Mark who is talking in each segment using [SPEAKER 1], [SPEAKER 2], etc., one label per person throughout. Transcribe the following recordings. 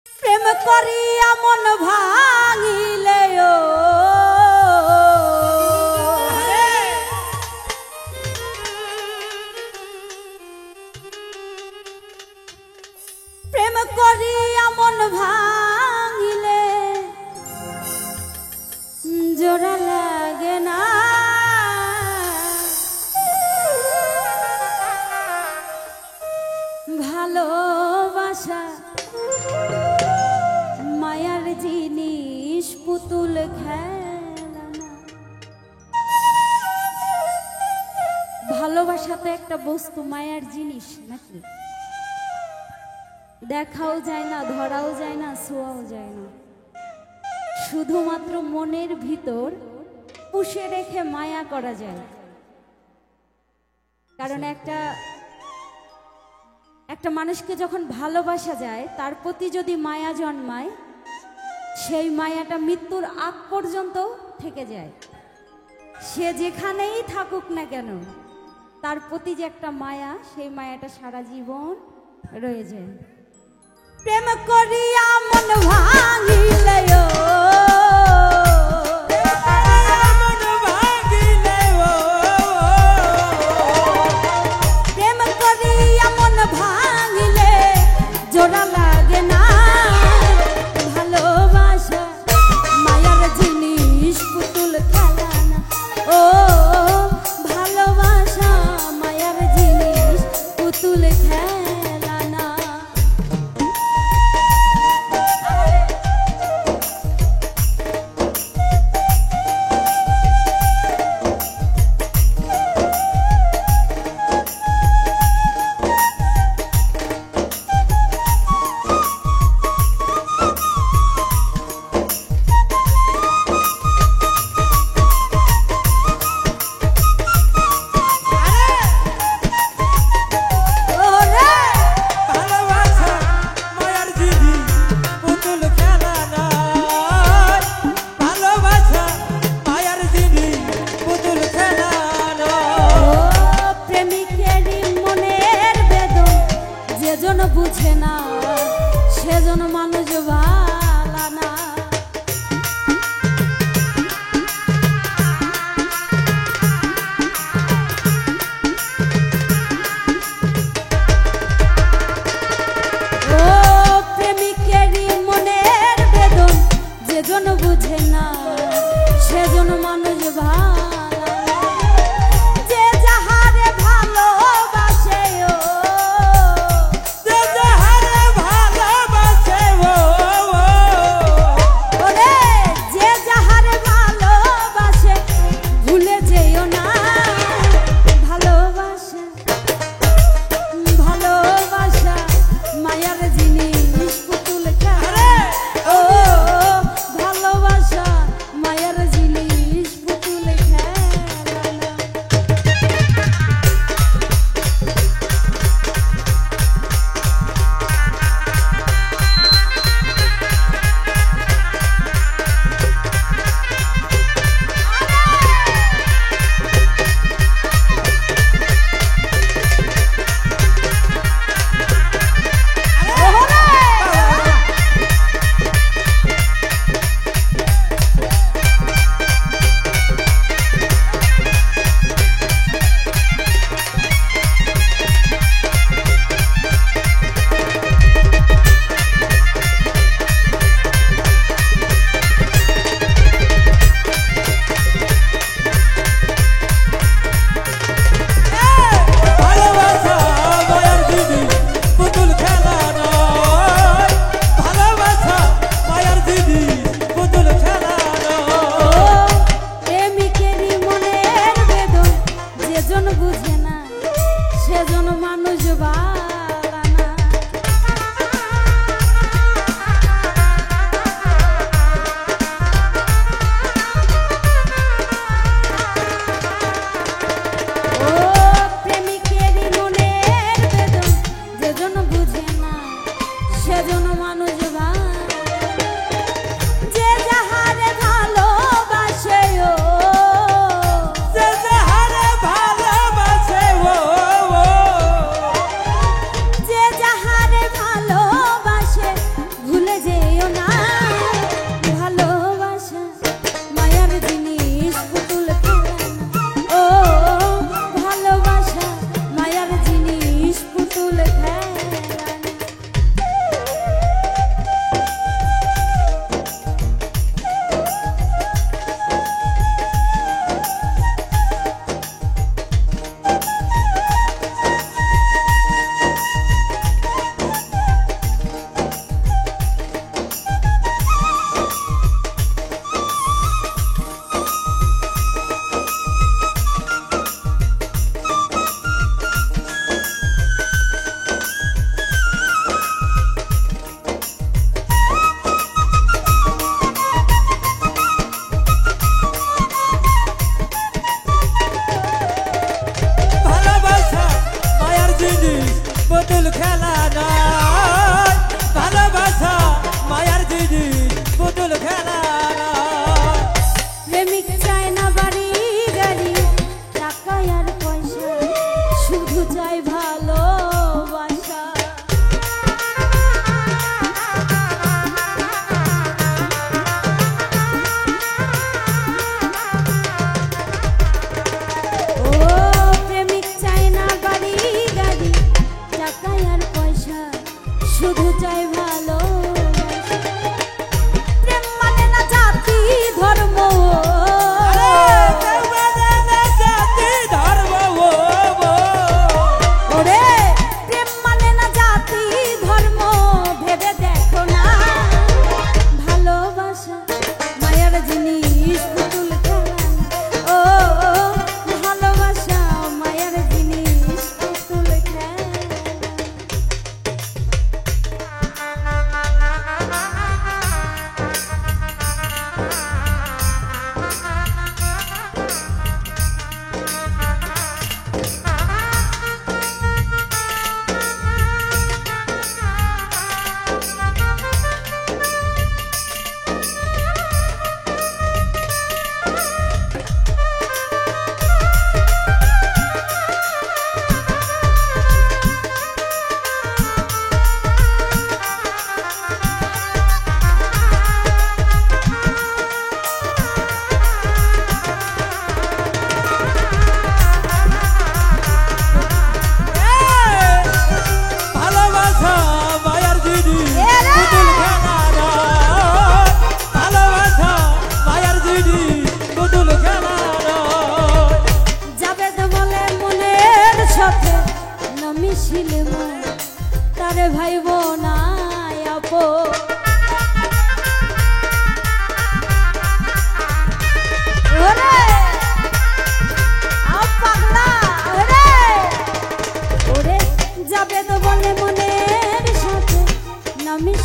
[SPEAKER 1] প্রেম করিয়া মন ভাঙিলে প্রেম করিয়া মন ভাঙিলে জোড়া লাগে না ভালোবাসা মায়ার জিনিস পুতুল খেলা না। ভালোবাসা তো একটা বস্তু, মায়ার জিনিস নাকি? দেখাও যায় না, ধরাও যায় না, ছোঁয়াও যায় না, শুধুমাত্র মনের ভিতর পুষে রেখে মায়া করা যায়। কারণ একটা মানুষকে যখন ভালোবাসা যায়, তার প্রতি যদি মায়া জন্মায়, সেই মায়াটা মৃত্যুর আগ পর্যন্ত থেকে যায়। সে যেখানেই থাকুক না কেন, তার প্রতি যে একটা মায়া, সেই মায়াটা সারা জীবন রয়ে যায়। প্রেম করিয়া মন ভাঙিলে প্রেম করিয়া মন ভাঙিলে জোড়া লাগে না ভালোবাসা মায়ার জিনিস পুতুল খেলা না। ও ভালোবাসা মায়ার জিনিস পুতুল খেলা না। যেজন বুঝে না সেজন মানুষ ভালা না। ও প্রেমিকেরই মনের বেদন যেজন বুঝে না সেজন মানুষ ভালা না। যে যাহারে ভালোবাসে ও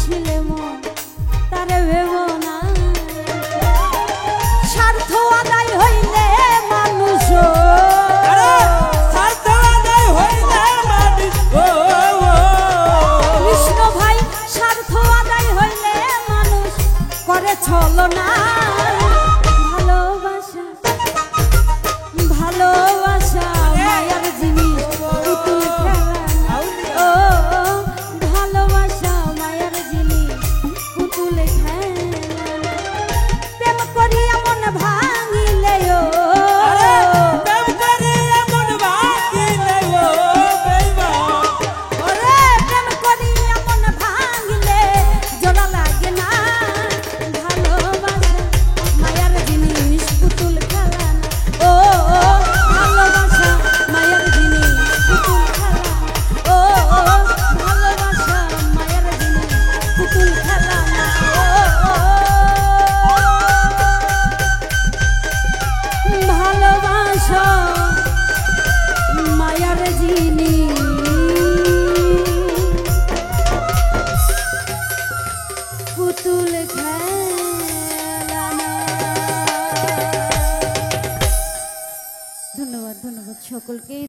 [SPEAKER 1] ভালোবাসিলে মন তারে ভেব না, স্বার্থ আদায় হইলে মানুষ কৃষ্ণ ভাই, স্বার্থ আদায় হইলে মানুষ করে ছলনা। ভালোবাসা ভালোবাসা মায়ার জিনিস পুতুল খেলা, ও ভালোবাসা মায়ার জিনিস পুতুল খেলা। প্রেম করিয়া মন ভাঙিলে ও মায়ার জিনিস পুতুল খেলা না। ধন্যবাদ ধন্যবাদ সকলকে।